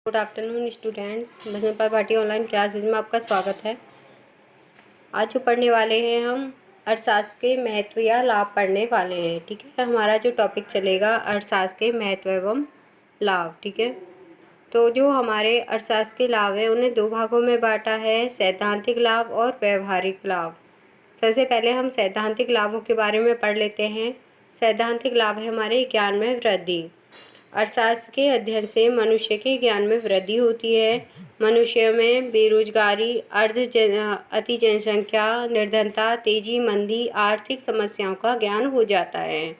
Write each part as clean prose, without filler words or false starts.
Good afternoon students, Bhajanpal Bhati online classes में आपका स्वागत है। आज जो पढ़ने वाले हैं हम अर्थशास्त्र के महत्व या लाभ पढ़ने वाले हैं। ठीक है, हमारा जो टॉपिक चलेगा अर्थशास्त्र के महत्व एवं लाभ। ठीक है, तो जो हमारे अर्थशास्त्र के लाभ हैं उन्हें दो भागों में बांटा है, सैद्धांतिक लाभ और व्यवहारिक लाभ। सबसे पहले हम सैद्धांतिक लाभों के बारे में पढ़ लेते हैं। सैद्धांतिक लाभ है हमारे ज्ञान में वृद्धि। अर्थशास्त्र के अध्ययन से मनुष्य के ज्ञान में वृद्धि होती है। मनुष्य में बेरोजगारी, अति जनसंख्या, निर्धनता, तेजी, मंदी, आर्थिक समस्याओं का ज्ञान हो जाता है।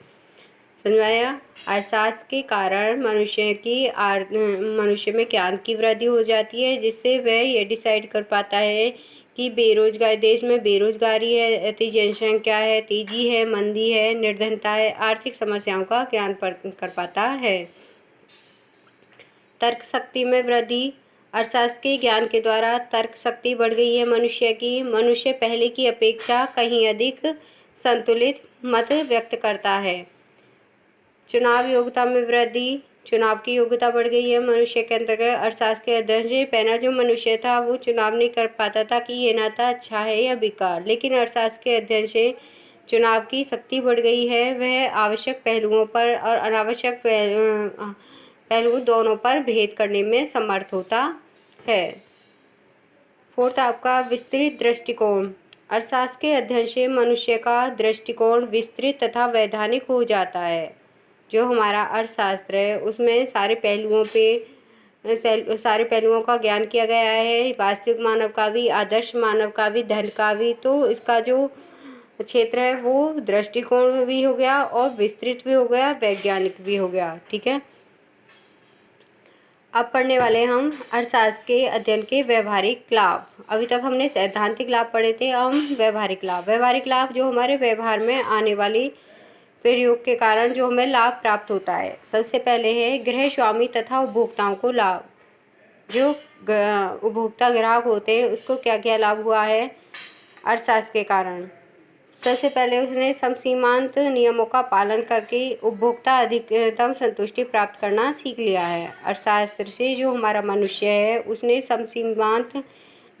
समझाया? अर्थशास्त्र के कारण मनुष्य में ज्ञान की वृद्धि हो जाती है, जिससे वह ये डिसाइड कर पाता है कि देश में बेरोजगारी है, अति जनसंख्या है, तेजी है, मंदी है, निर्धनता है, आर्थिक समस्याओं का ज्ञान कर पाता है। तर्क शक्ति में वृद्धि। अर्थशास्त्र के ज्ञान के द्वारा तर्क शक्ति बढ़ गई है मनुष्य की। मनुष्य पहले की अपेक्षा कहीं अधिक संतुलित मत व्यक्त करता है। चुनाव योग्यता में वृद्धि। चुनाव की योग्यता बढ़ गई है मनुष्य के अंतर्गत। अर्थशास्त्र के अध्ययन से पहला जो मनुष्य था वो चुनाव नहीं कर पाता था कि ये नाता अच्छा है या बेकार, लेकिन अर्थशास्त्र के अध्ययन से चुनाव की शक्ति बढ़ गई है। वह आवश्यक पहलुओं पर और अनावश्यक पहलू दोनों पर भेद करने में समर्थ होता है। फोर्थ आपका विस्तृत दृष्टिकोण। अर्थशास्त्र के अध्ययन से मनुष्य का दृष्टिकोण विस्तृत तथा वैधानिक हो जाता है। जो हमारा अर्थशास्त्र है उसमें सारे पहलुओं का ज्ञान किया गया है, वास्तविक मानव का भी, आदर्श मानव का भी, धन का भी। तो इसका जो क्षेत्र है वो दृष्टिकोण भी हो गया और विस्तृत भी हो गया, वैज्ञानिक भी हो गया। ठीक है, अब पढ़ने वाले हम अर्थशास्त्र के अध्ययन के व्यवहारिक लाभ। अभी तक हमने सैद्धांतिक लाभ पढ़े थे, हम व्यवहारिक लाभ। व्यवहारिक लाभ जो हमारे व्यवहार में आने वाली प्रयोग के कारण जो हमें लाभ प्राप्त होता है। सबसे पहले है गृह स्वामी तथा उपभोक्ताओं को लाभ। जो उपभोक्ता ग्राहक होते हैं उसको क्या क्या लाभ हुआ है अर्थशास्त्र के कारण। सबसे पहले उसने समसीमांत नियमों का पालन करके उपभोक्ता अधिकतम संतुष्टि प्राप्त करना सीख लिया है। अर्थशास्त्र से जो हमारा मनुष्य है उसने समसीमांत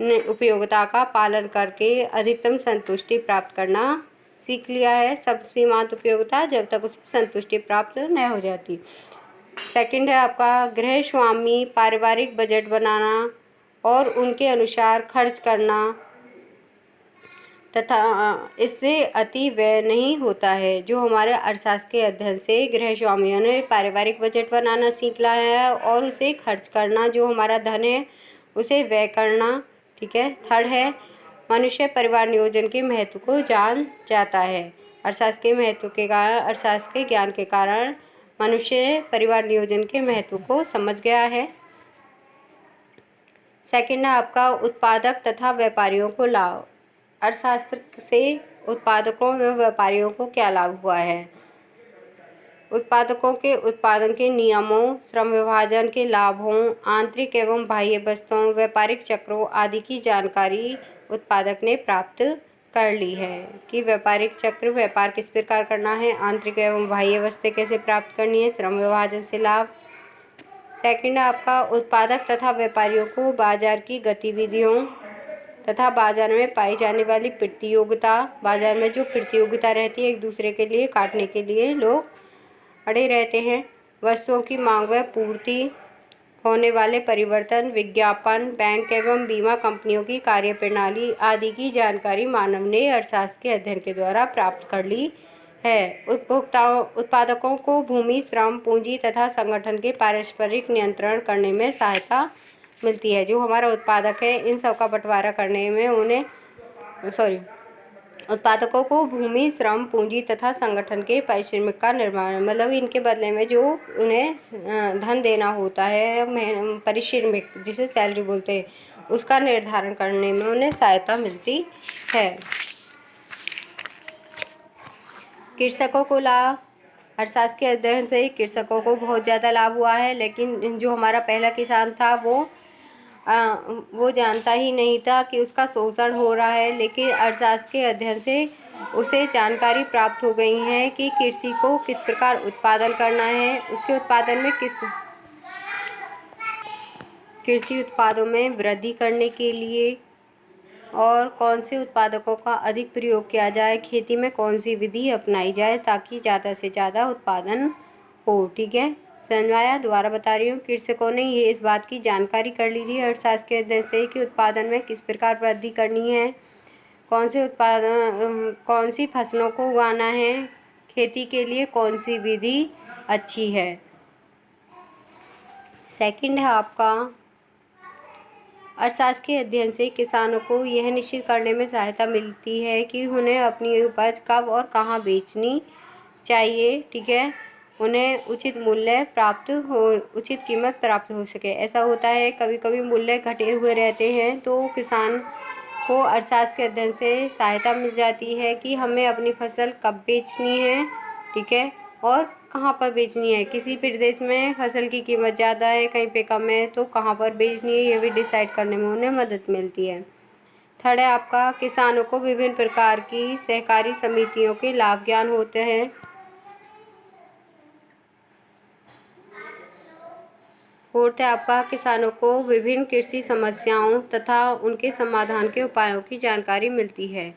उपयोगिता का पालन करके अधिकतम संतुष्टि प्राप्त करना सीख लिया है। समसीमांत उपयोगिता जब तक उसे संतुष्टि प्राप्त न हो जाती। सेकंड है आपका गृह स्वामी पारिवारिक बजट बनाना और उनके अनुसार खर्च करना तथा इससे अति व्यय नहीं होता है। जो हमारे अर्थशास्त्र के अध्ययन से गृह स्वामियों ने पारिवारिक बजट बनाना सीख लिया है और उसे खर्च करना, जो हमारा धन है उसे व्यय करना। ठीक है, थर्ड है मनुष्य परिवार नियोजन के महत्व को जान जाता है। अर्थशास्त्र के महत्व के कारण, अर्थशास्त्र के ज्ञान के कारण मनुष्य परिवार नियोजन के महत्व को समझ गया है। सेकंड है आपका उत्पादक तथा व्यापारियों को लाभ। अर्थशास्त्र से उत्पादकों एवं व्यापारियों को क्या लाभ हुआ है। उत्पादकों के उत्पादन के नियमों, श्रम विभाजन के लाभों, आंतरिक एवं बाह्य वस्तुओं, व्यापारिक चक्रों आदि की जानकारी उत्पादक ने प्राप्त कर ली है कि व्यापारिक चक्र, व्यापार किस प्रकार करना है, आंतरिक एवं बाह्य वस्तुएं कैसे प्राप्त करनी है, श्रम विभाजन से लाभ। सेकंड आपका उत्पादक तथा व्यापारियों को बाजार की गतिविधियों तथा बाजार में पाई जाने वाली प्रतियोगिता, बाजार में जो प्रतियोगिता रहती है एक दूसरे के लिए काटने के लिए लोग अड़े रहते हैं, वस्तुओं की मांग व पूर्ति, होने वाले परिवर्तन, विज्ञापन, बैंक एवं बीमा कंपनियों की कार्यप्रणाली आदि की जानकारी मानव ने अर्थशास्त्र के अध्ययन के द्वारा प्राप्त कर ली है। उत्पादकों को भूमि, श्रम, पूंजी तथा संगठन के पारस्परिक नियंत्रण करने में सहायता मिलती है। जो हमारा उत्पादक है इन सब का बंटवारा करने में उत्पादकों को भूमि, श्रम, पूंजी तथा संगठन के पारिश्रमिक का निर्माण, मतलब इनके बदले में जो उन्हें धन देना होता है, पारिश्रमिक जिसे सैलरी बोलते हैं, उसका निर्धारण करने में उन्हें सहायता मिलती है। कृषकों को लाभ। अर्थशास्त्र के अध्ययन से कृषकों को बहुत ज़्यादा लाभ हुआ है, लेकिन जो हमारा पहला किसान था वो जानता ही नहीं था कि उसका शोषण हो रहा है, लेकिन अर्थशास्त्र के अध्ययन से उसे जानकारी प्राप्त हो गई है कि कृषि को किस प्रकार उत्पादन करना है, उसके उत्पादन में कृषि उत्पादों में वृद्धि करने के लिए और कौन से उत्पादकों का अधिक प्रयोग किया जाए, खेती में कौन सी विधि अपनाई जाए ताकि ज़्यादा से ज़्यादा उत्पादन हो। ठीक है, समझ में आया? दोबारा बता रही हूँ। कृषकों ने ये इस बात की जानकारी कर ली थी अर्थशास्त्र के अध्ययन से कि उत्पादन में किस प्रकार वृद्धि करनी है, कौन सी फसलों को उगाना है, खेती के लिए कौन सी विधि अच्छी है। सेकंड है आपका, अर्थशास्त्र के अध्ययन से किसानों को यह निश्चित करने में सहायता मिलती है कि उन्हें अपनी उपज कब और कहाँ बेचनी चाहिए। ठीक है, उन्हें उचित कीमत प्राप्त हो सके। ऐसा होता है कभी कभी मूल्य घटे हुए रहते हैं, तो किसान को अर्थशास्त्र के अध्ययन से सहायता मिल जाती है कि हमें अपनी फसल कब बेचनी है, ठीक है, और कहाँ पर बेचनी है। किसी प्रदेश में फसल की कीमत ज़्यादा है, कहीं पे कम है, तो कहाँ पर बेचनी है ये भी डिसाइड करने में उन्हें मदद मिलती है। थर्ड है आपका, किसानों को विभिन्न प्रकार की सहकारी समितियों के लाभ ज्ञान होते हैं। फोर्थ है आपका, किसानों को विभिन्न कृषि समस्याओं तथा उनके समाधान के उपायों की जानकारी मिलती है।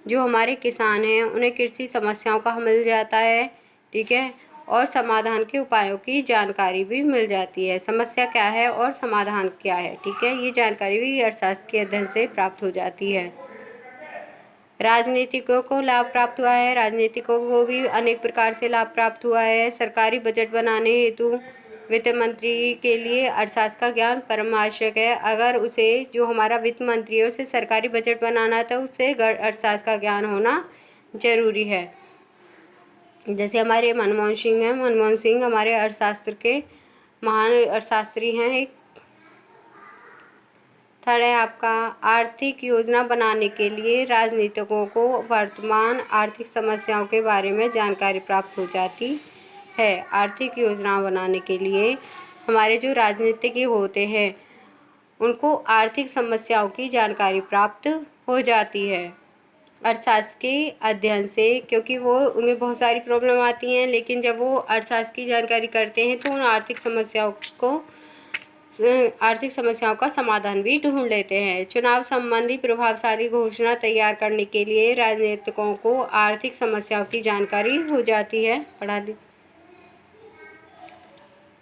जो हमारे किसान हैं उन्हें कृषि समस्याओं का मिल जाता है, ठीक है, और समाधान के उपायों की जानकारी भी मिल जाती है। समस्या क्या है और समाधान क्या है, ठीक है, ये जानकारी भी अर्थशास्त्र के अध्ययन से प्राप्त हो जाती है। राजनीतिकों को लाभ प्राप्त हुआ है, राजनीतिकों को भी अनेक प्रकार से लाभ प्राप्त हुआ है। सरकारी बजट बनाने हेतु वित्त मंत्री के लिए अर्थशास्त्र का ज्ञान परम आवश्यक है। अगर उसे, जो हमारा वित्त मंत्री है, उसे सरकारी बजट बनाना है तो उसे अर्थशास्त्र का ज्ञान होना जरूरी है। जैसे हमारे मनमोहन सिंह हैं, मनमोहन सिंह हमारे अर्थशास्त्र के महान अर्थशास्त्री हैं। एक थर्ड है आपका, आर्थिक योजना बनाने के लिए राजनीतिकों को वर्तमान आर्थिक समस्याओं के बारे में जानकारी प्राप्त हो जाती है। आर्थिक योजना बनाने के लिए हमारे जो राजनीतिक होते हैं उनको आर्थिक समस्याओं की जानकारी प्राप्त हो जाती है अर्थशास्त्र के अध्ययन से, क्योंकि वो उन्हें बहुत सारी प्रॉब्लम आती हैं, लेकिन जब वो अर्थशास्त्र की जानकारी करते हैं तो उन आर्थिक समस्याओं का समाधान भी ढूंढ लेते हैं। चुनाव संबंधी प्रभावशाली घोषणा तैयार करने के लिए राजनीतिकों को आर्थिक समस्याओं की जानकारी हो जाती है। पढ़ा दी।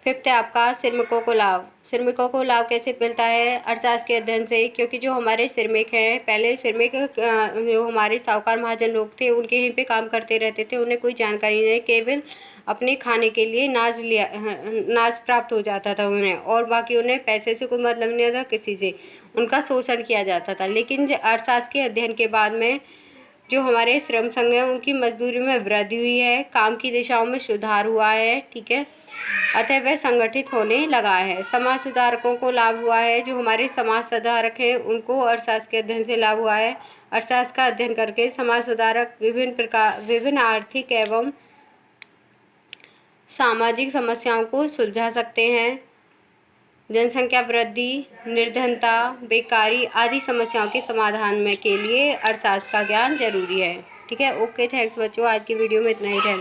फिफ्थ है आपका, श्रमिकों को लाभ। श्रमिकों को लाभ कैसे मिलता है अर्थशास्त्र के अध्ययन से, क्योंकि जो हमारे श्रमिक हैं, पहले श्रमिक जो हमारे साहूकार महाजन लोग थे उनके यहीं पे काम करते रहते थे, उन्हें कोई जानकारी नहीं, केवल अपने खाने के लिए नाज प्राप्त हो जाता था उन्हें, और बाकी उन्हें पैसे से कोई मतलब नहीं था, किसी से उनका शोषण किया जाता था। लेकिन अर्थशास्त्र के अध्ययन के बाद में जो हमारे श्रम संघ हैं उनकी मजदूरी में वृद्धि हुई है, काम की दिशाओं में सुधार हुआ है, ठीक है, अतः वह संगठित होने लगा है। समाज सुधारकों को लाभ हुआ है, जो हमारे समाज सुधारक हैं उनको अर्थशास्त्र के अध्ययन से लाभ हुआ है। अर्थशास्त्र का अध्ययन करके समाज सुधारक विभिन्न आर्थिक एवं सामाजिक समस्याओं को सुलझा सकते हैं। जनसंख्या वृद्धि, निर्धनता, बेकारी आदि समस्याओं के समाधान में के लिए अर्थशास्त्र का ज्ञान जरूरी है। ठीक है, ओके, थैंक्स बच्चों, आज की वीडियो में इतना ही रहने।